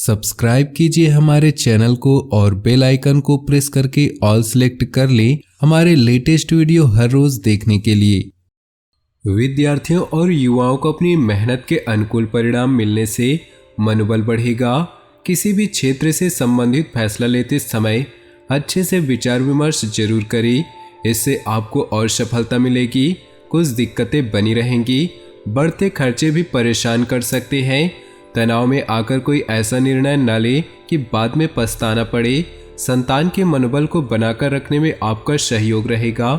Subscribe कीजिए हमारे channel को और बेल आइकन को प्रेस करके ऑल सेलेक्ट कर लें हमारे लेटेस्ट वीडियो हर रोज देखने के लिए। विद्यार्थियों और युवाओं को अपनी मेहनत के अनुकूल परिणाम मिलने से मनोबल बढ़ेगा। किसी भी क्षेत्र से संबंधित फैसला लेते समय अच्छे से विचार विमर्श जरूर करें, इससे आपको और सफलता मिलेगी। कुछ दिक्कतें बनी रहेंगी, बढ़ते खर्चे भी परेशान कर सकते हैं। तनाव में आकर कोई ऐसा निर्णय न ले कि बाद में पछताना पड़े। संतान के मनोबल को बनाकर रखने में आपका सहयोग रहेगा।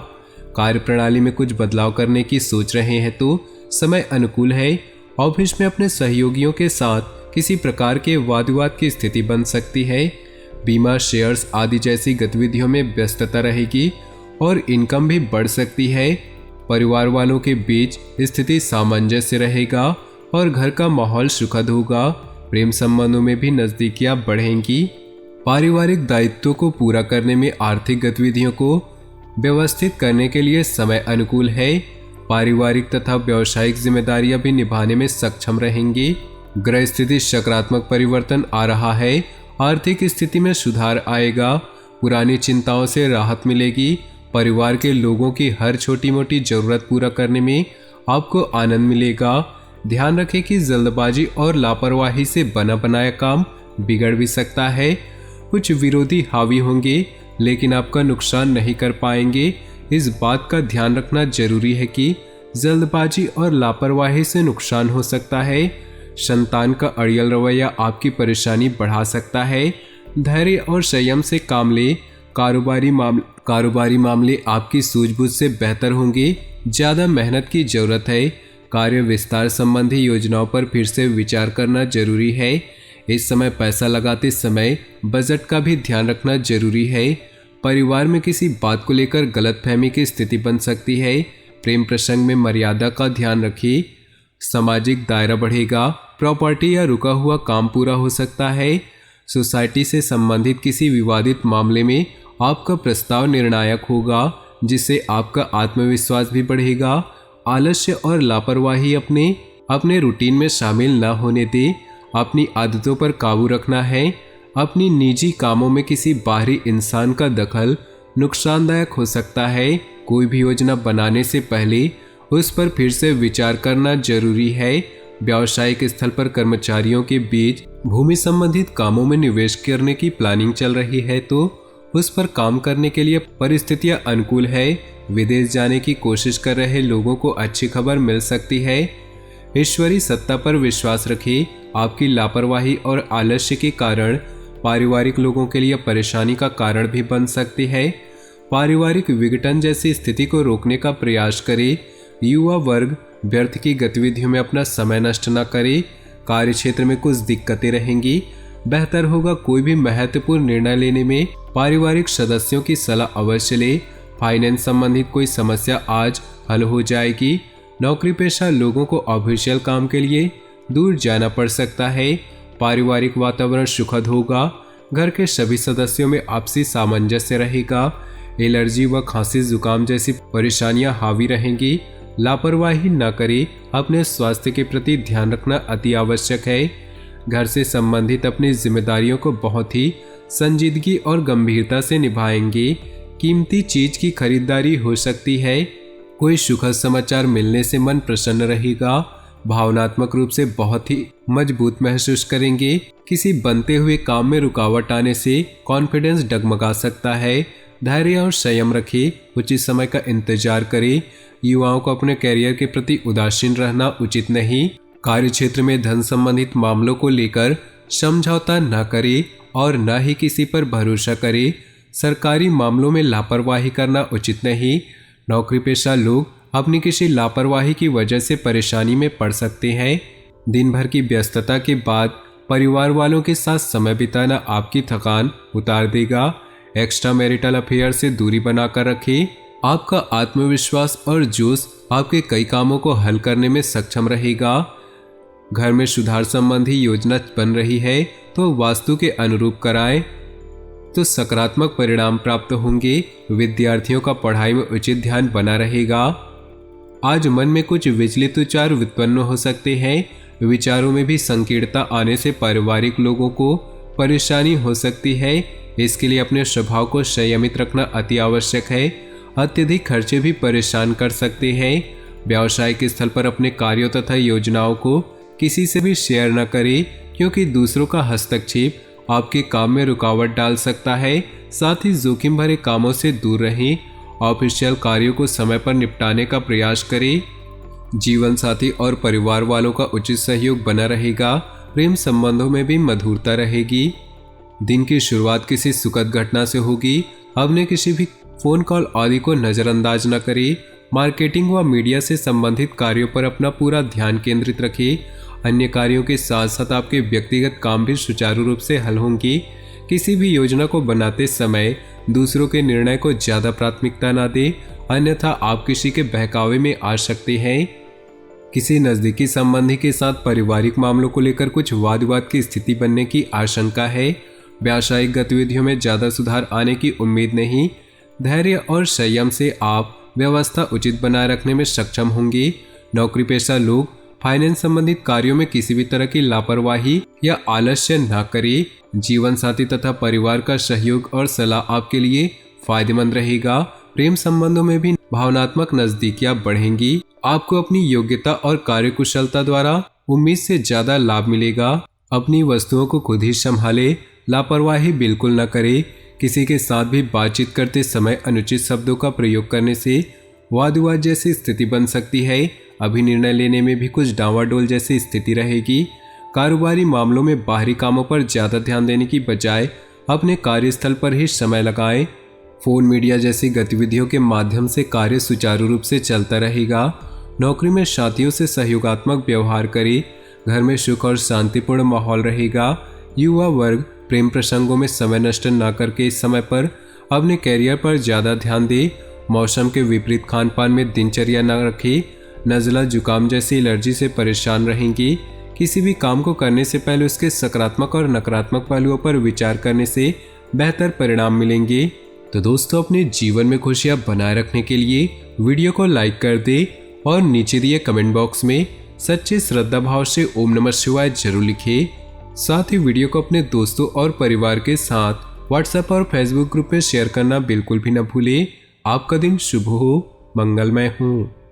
कार्यप्रणाली में कुछ बदलाव करने की सोच रहे हैं तो समय अनुकूल है। ऑफिस में अपने सहयोगियों के साथ किसी प्रकार के वाद विवाद की स्थिति बन सकती है। बीमा, शेयर्स आदि जैसी गतिविधियों में व्यस्तता रहेगी और इनकम भी बढ़ सकती है। परिवार वालों के बीच स्थिति सामंजस्य रहेगा और घर का माहौल सुखद होगा। प्रेम संबंधों में भी नजदीकियां बढ़ेंगी। पारिवारिक दायित्वों को पूरा करने में आर्थिक गतिविधियों को व्यवस्थित करने के लिए समय अनुकूल है। पारिवारिक तथा व्यावसायिक जिम्मेदारियां भी निभाने में सक्षम रहेंगी। ग्रह स्थिति सकारात्मक परिवर्तन आ रहा है। आर्थिक स्थिति में सुधार आएगा। पुरानी चिंताओं से राहत मिलेगी। परिवार के लोगों की हर छोटी मोटी जरूरत पूरा करने में आपको आनंद मिलेगा। ध्यान रखें कि जल्दबाजी और लापरवाही से बना बनाया काम बिगड़ भी सकता है। कुछ विरोधी हावी होंगे लेकिन आपका नुकसान नहीं कर पाएंगे। इस बात का ध्यान रखना जरूरी है कि जल्दबाजी और लापरवाही से नुकसान हो सकता है। संतान का अड़ियल रवैया आपकी परेशानी बढ़ा सकता है। धैर्य और संयम से काम ले। कारोबारी मामले आपकी सूझबूझ से बेहतर होंगे। ज़्यादा मेहनत की जरूरत है। कार्य विस्तार संबंधी योजनाओं पर फिर से विचार करना जरूरी है। इस समय पैसा लगाते समय बजट का भी ध्यान रखना जरूरी है। परिवार में किसी बात को लेकर गलतफहमी की स्थिति बन सकती है। प्रेम प्रसंग में मर्यादा का ध्यान रखिए। सामाजिक दायरा बढ़ेगा। प्रॉपर्टी या रुका हुआ काम पूरा हो सकता है। सोसाइटी से संबंधित किसी विवादित मामले में आपका प्रस्ताव निर्णायक होगा, जिससे आपका आत्मविश्वास भी बढ़ेगा। आलस्य और लापरवाही अपने रूटीन में शामिल न होने दे। अपनी आदतों पर काबू रखना है। अपनी निजी कामों में किसी बाहरी इंसान का दखल नुकसानदायक हो सकता है। कोई भी योजना बनाने से पहले उस पर फिर से विचार करना जरूरी है। व्यावसायिक स्थल पर कर्मचारियों के बीच भूमि संबंधित कामों में निवेश करने की प्लानिंग चल रही है तो उस पर काम करने के लिए परिस्थितियां अनुकूल है। विदेश जाने की कोशिश कर रहे लोगों को अच्छी खबर मिल सकती है। ईश्वरी सत्ता पर विश्वास रखिए। आपकी लापरवाही और आलस्य के कारण पारिवारिक लोगों के लिए परेशानी का कारण भी बन सकती है। पारिवारिक विघटन जैसी स्थिति को रोकने का प्रयास करे। युवा वर्ग व्यर्थ की गतिविधियों में अपना समय नष्ट न करे। कार्य क्षेत्र में कुछ दिक्कतें रहेंगी। बेहतर होगा कोई भी महत्वपूर्ण निर्णय लेने में पारिवारिक सदस्यों की सलाह अवश्य ले। फाइनेंस संबंधित कोई समस्या आज हल हो जाएगी। नौकरी पेशा लोगों को ऑफिशियल काम के लिए दूर जाना पड़ सकता है। पारिवारिक वातावरण सुखद होगा। घर के सभी सदस्यों में आपसी सामंजस्य रहेगा। एलर्जी व खांसी जुकाम जैसी परेशानियां हावी रहेंगी। लापरवाही न करें। अपने स्वास्थ्य के प्रति ध्यान रखना अति आवश्यक है। घर से संबंधित अपनी जिम्मेदारियों को बहुत ही संजीदगी और गंभीरता से निभाएंगे। कीमती चीज की खरीदारी हो सकती है। कोई सुखद समाचार मिलने से मन प्रसन्न रहेगा। भावनात्मक रूप से बहुत ही मजबूत महसूस करेंगे। किसी बनते हुए काम में रुकावट आने से कॉन्फिडेंस डगमगा सकता है। धैर्य और संयम रखें। उचित समय का इंतजार करें। युवाओं को अपने कैरियर के प्रति उदासीन रहना उचित नहीं। कार्य क्षेत्र में धन संबंधित मामलों को लेकर समझौता न करें और न ही किसी पर भरोसा करें। सरकारी मामलों में लापरवाही करना उचित नहीं। नौकरी पेशा लोग अपनी किसी लापरवाही की वजह से परेशानी में पड़ सकते हैं। दिन भर की व्यस्तता के बाद परिवार वालों के साथ समय बिताना आपकी थकान उतार देगा। एक्स्ट्रा मैरिटल अफेयर से दूरी बनाकर रखें। आपका आत्मविश्वास और जोश आपके कई कामों को हल करने में सक्षम रहेगा। घर में सुधार संबंधी योजना बन रही है तो वास्तु के अनुरूप कराएं तो सकारात्मक परिणाम प्राप्त होंगे। विद्यार्थियों का पढ़ाई में उचित ध्यान बना रहेगा। आज मन में कुछ विचलित विचार उत्पन्न हो सकते हैं। विचारों में भी संकीर्णता आने से पारिवारिक लोगों को परेशानी हो सकती है। इसके लिए अपने स्वभाव को संयमित रखना अति आवश्यक है। अत्यधिक खर्चे भी परेशान कर सकते हैं। व्यावसायिक स्थल पर अपने कार्यों तथा योजनाओं को किसी से भी शेयर न करें, क्योंकि दूसरों का हस्तक्षेप आपके काम में रुकावट डाल सकता है। साथ ही जोखिम भरे कामों से दूर रहें। ऑफिशियल कार्यों को समय पर निपटाने का प्रयास करें। जीवन साथी और परिवार वालों का उचित सहयोग बना रहेगा। प्रेम संबंधों में भी मधुरता रहेगी। दिन की शुरुआत किसी सुखद घटना से होगी। अपने किसी भी फोन कॉल आदि को नजरअंदाज न करें। मार्केटिंग व मीडिया से संबंधित कार्यों पर अपना पूरा ध्यान केंद्रित रखें। अन्य कार्यों के साथ साथ आपके व्यक्तिगत काम भी सुचारू रूप से हल होंगे। किसी भी योजना को बनाते समय दूसरों के निर्णय को ज्यादा प्राथमिकता न दें, अन्यथा आप किसी के बहकावे में आ सकते हैं। किसी नजदीकी संबंधी के साथ पारिवारिक मामलों को लेकर कुछ वाद विवाद की स्थिति बनने की आशंका है। व्यावसायिक गतिविधियों में ज्यादा सुधार आने की उम्मीद नहीं। धैर्य और संयम से आप व्यवस्था उचित बनाए रखने में सक्षम होंगे। नौकरी पेशा लोग फाइनेंस संबंधित कार्यों में किसी भी तरह की लापरवाही या आलस्य न करें। जीवन साथी तथा परिवार का सहयोग और सलाह आपके लिए फायदेमंद रहेगा। प्रेम संबंधों में भी भावनात्मक नजदीकियां बढ़ेंगी। आपको अपनी योग्यता और कार्यकुशलता द्वारा उम्मीद से ज्यादा लाभ मिलेगा। अपनी वस्तुओं को खुद ही संभाले, लापरवाही बिल्कुल न करें। किसी के साथ भी बातचीत करते समय अनुचित शब्दों का प्रयोग करने से वाद विवाद जैसी स्थिति बन सकती है। अभी निर्णय लेने में भी कुछ डावाडोल जैसी स्थिति रहेगी। कारोबारी मामलों में बाहरी कामों पर ज्यादा ध्यान देने की बजाय अपने कार्यस्थल पर ही समय लगाएं। फोन मीडिया जैसी गतिविधियों के माध्यम से कार्य सुचारू रूप से चलता रहेगा। नौकरी में साथियों से सहयोगात्मक व्यवहार करें। घर में सुख और शांतिपूर्ण माहौल रहेगा। युवा वर्ग प्रेम प्रसंगों में समय नष्ट न करके इस समय पर अपने कैरियर पर ज्यादा ध्यान दे। मौसम के विपरीत खान पान में दिनचर्या न रखे। नज़ला जुकाम जैसी एलर्जी से परेशान रहेंगी। किसी भी काम को करने से पहले उसके सकारात्मक और नकारात्मक पहलुओं पर विचार करने से बेहतर परिणाम मिलेंगे। तो दोस्तों, अपने जीवन में खुशियां बनाए रखने के लिए वीडियो को लाइक कर दे और नीचे दिए कमेंट बॉक्स में सच्चे श्रद्धा भाव से ओम नमः शिवाय जरूर लिखे। साथ ही वीडियो को अपने दोस्तों और परिवार के साथ व्हाट्सएप और फेसबुक ग्रुप में शेयर करना बिल्कुल भी न भूलें। आपका दिन शुभ हो, मंगलमय हो।